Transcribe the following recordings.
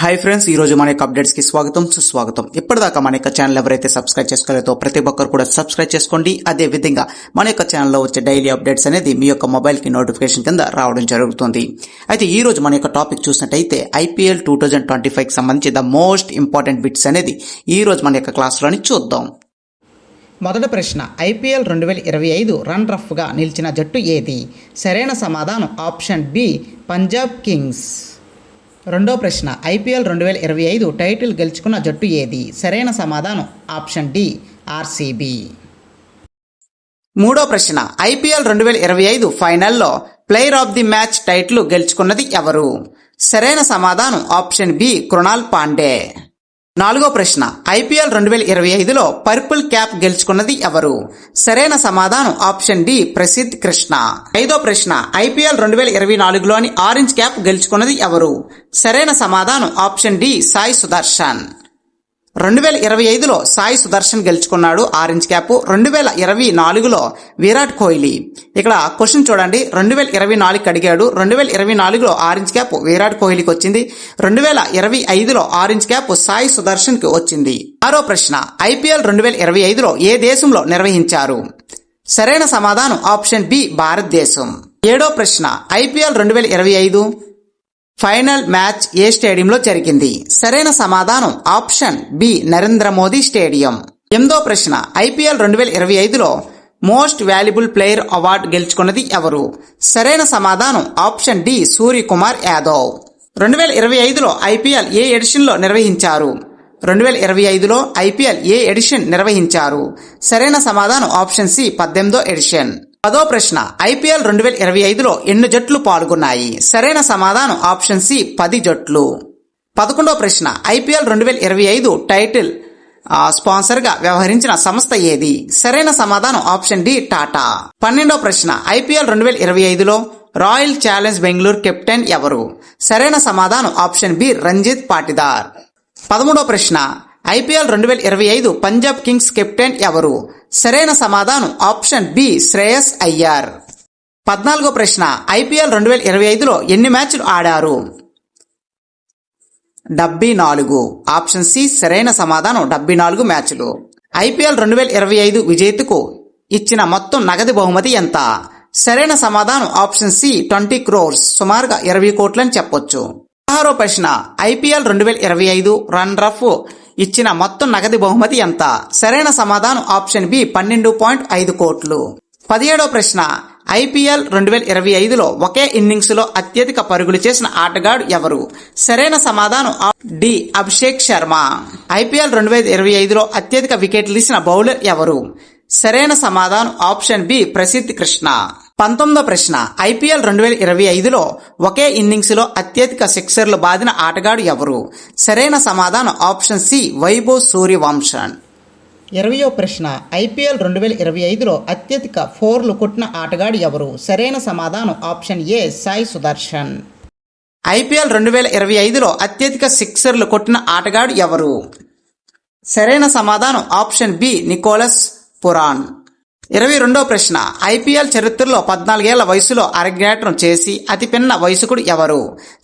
Hi friends, ఈ రోజు మన యొక్క అప్డేట్స్ కి స్వాగతం సుస్వాగతం. ఇప్పటిదాకా మన యొక్క ఛానల్ ఎవరైతే సబ్స్క్రైబ్ చేసుకోలేదో ప్రతి ఒక్కరు కూడా సబ్స్క్రైబ్ చేసుకోండి. అదే విధంగా మన యొక్క ఛానల్లో వచ్చే డైలీ అప్డేట్స్ అనేది మీ యొక్క మొబైల్ కి నోటిఫికేషన్ కింద రావడం జరుగుతుంది. అయితే ఈ రోజు మన యొక్క టాపిక్ చూసినట్టయితే ఐపీఎల్ 2025 కి సంబంధించి ద మోస్ట్ ఇంపార్టెంట్ బిట్స్ అనేది ఈ రోజు మన యొక్క క్లాస్లోని చూద్దాం. మొదటి ప్రశ్న, ఐపీఎల్ 2025 రన్ రఫ్గా నిలిచిన జట్టు ఏది? సరైన సమాధానం ఆప్షన్ బి, పంజాబ్ కింగ్స్. రెండో ప్రశ్న, ఐపీఎల్ 2025 టైటిల్ గెలుచుకున్న జట్టు ఏది? సరైన సమాధానం ఆప్షన్ డి, ఆర్సీబీ. మూడో ప్రశ్న, ఐపీఎల్ 2025 ఫైనల్లో player of the match title గెలుచుకున్నది ఎవరు? సరైన సమాధానం ఆప్షన్ బి, కృణాల్ పాండే. నాలుగో ప్రశ్న, ఐపీఎల్ 2025లో పర్పుల్ క్యాప్ గెలుచుకున్నది ఎవరు? సరైన సమాధానం ఆప్షన్ డి, ప్రసిద్ధ్ కృష్ణ. ఐదో ప్రశ్న, ఐపీఎల్ 2024లోని ఆరెంజ్ క్యాప్ గెలుచుకున్నది ఎవరు? సరైన సమాధానం ఆప్షన్ డి, సాయి సుదర్శన్. 2025లో సాయి సుదర్శన్ గెలుచుకున్నాడు ఆరెంజ్ క్యాప్. 2024లో విరాట్ కోహ్లీ. ఇక్కడ క్వశ్చన్ చూడండి, 2024కి అడిగాడు. 2024లో ఆరెంజ్ క్యాప్ విరాట్ కోహ్లీకి వచ్చింది. 2025లో ఆరెంజ్ క్యాప్ సాయి సుదర్శన్ కి వచ్చింది. ఆరో ప్రశ్న, ఐపీఎల్ 2025లో ఏ దేశంలో నిర్వహించారు? సరైన సమాధానం ఆప్షన్ బి, భారతదేశం. ఏడో ప్రశ్న, ఐపీఎల్ 2025 ఫైనల్ మ్యాచ్ ఏ స్టేడియంలో జరిగింది? సరైన సమాధానం option B, Narendra Modi stadium. ఎనిమిదో ప్రశ్న, ఐపీఎల్ 2025లో మోస్ట్ వాల్యుబుల్ ప్లేయర్ అవార్డు గెలుచుకున్నది ఎవరు? సరైన సమాధానం ఆప్షన్ డి, సూర్యకుమార్ యాదవ్. 2025లో ఐపీఎల్ ఏ ఎడిషన్లో నిర్వహించారు? 2025లో ఐపీఎల్ ఏ ఎడిషన్ నిర్వహించారు? సరైన సమాధానం ఆప్షన్ సి, 18వ ఎడిషన్. పదో ప్రశ్న, ఐపీఎల్ 2025లో ఎన్ని జట్లు పాల్గొన్నాయి? సరైన సమాధానం ఆప్షన్ సి, 10 జట్లు. 11వ ప్రశ్న, ఐపీఎల్ 2025 టైటిల్ స్పాన్సర్ గా వ్యవహరించిన సంస్థ ఏది? సరైన సమాధానం ఆప్షన్ డి, టాటా. 12వ ప్రశ్న, ఐపీఎల్ 2025లో రాయల్ ఛాలెంజ్ బెంగళూరు కెప్టెన్ ఎవరు? సరైన సమాధానం ఆప్షన్ బి, రంజిత్ పాటిదార్. 13వ ప్రశ్న, ఐపీఎల్ 2025 పంజాబ్ కింగ్స్ కెప్టెన్ ఎవరు? సరైన సమాధానం ఆప్షన్ బి, శ్రేయస్ అయ్యర్. 14వ ప్రశ్న, ఐపీఎల్ 2025లో ఎన్ని మ్యాచ్లు ఆడారు? 74. ఆప్షన్ సి, సరైన సమాధానం 74 మ్యాచ్లు. ఐపీఎల్ 2025 విజేతకు ఇచ్చిన మొత్తం నగదు బహుమతి ఎంత? సరైన సమాధానం ఆప్షన్ సి, 20 crores, సుమారుగా 20 కోట్లని చెప్పొచ్చు. 16వ ప్రశ్న, ఐపీఎల్ 2025 రన్ రఫ్ ఇచ్చిన మొత్తం నగదు బహుమతి ఎంత? సరైన సమాధానం ఆప్షన్ బి, 12.5 కోట్లు. 17వ ప్రశ్న, ఐపీఎల్ 2025లో ఒకే ఇన్నింగ్స్ లో అత్యధిక పరుగులు చేసిన ఆటగాడు ఎవరు? సరైన సమాధానం డి, అభిషేక్ శర్మ. ఐపీఎల్ 2025లో అత్యధిక వికెట్లు తీసిన బౌలర్ ఎవరు? సరైన సమాధానం ఆప్షన్ బి, ప్రసిద్ధ్ కృష్ణ. 19వ ప్రశ్న, ఐపీఎల్ 2025లో ఒకే ఇన్నింగ్స్ లో అత్యధిక సిక్సర్లు బాదిన ఆటగాడు ఎవరు? సరైన సమాధానం ఆప్షన్ సి, వైభవ్ సూర్యవంశన్. 20వ ప్రశ్న, ఐపీఎల్ 2025లో అత్యధిక 4లు కొట్టిన ఆటగాడు ఎవరు? సరైన సమాధానం option A, Sai Sudharsan. IPL 2025లో అత్యధిక సిక్సర్లు కొట్టిన ఆటగాడు ఎవరు? సరైన సమాధానం ఆప్షన్ బి, నికోలస్ పురాన్. 22వ ప్రశ్న, ఐపీఎల్ చరిత్రలో 14 ఏళ్ల వయసులో అరంగేట్రం చేసి అతిపిన్న వయస్కుడు ఎవరు?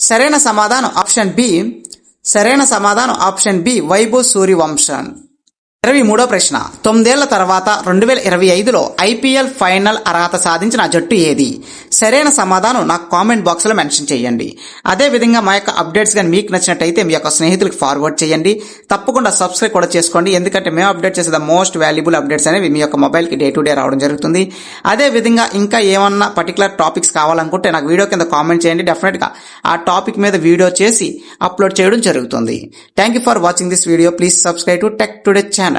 సరైన సమాధానం ఆప్షన్ బి, వైభవ్ సూర్యవంశన్. 23వ ప్రశ్న, 9 ఏళ్ల తర్వాత 2025లో ఐపీఎల్ ఫైనల్ అర్హత సాధించిన జట్టు ఏది? సరైన సమాధానం నాకు కామెంట్ బాక్స్ లో మెన్షన్ చేయండి. అదే విధంగా మా యొక్క అప్డేట్స్ కానీ మీకు నచ్చినట్టయితే మీ యొక్క స్నేహితులకు ఫార్వర్డ్ చేయండి. తప్పకుండా సబ్స్క్రైబ్ కూడా చేసుకోండి, ఎందుకంటే మేము అప్డేట్ చేసే ద మోస్ట్ వాల్యుబుల్ అప్డేట్స్ అనేవి మీ యొక్క మొబైల్ కి డే టు డే రావడం జరుగుతుంది. అదే విధంగా ఇంకా ఏమన్నా పర్టికులర్ టాపిక్స్ కావాలనుకుంటే నాకు వీడియో కింద కామెంట్ చేయండి. డెఫినెట్ గా ఆ టాపిక్ మీద వీడియో చేసి అప్లోడ్ చేయడం జరుగుతుంది. Thank you for watching this video. Please subscribe to tech today channel.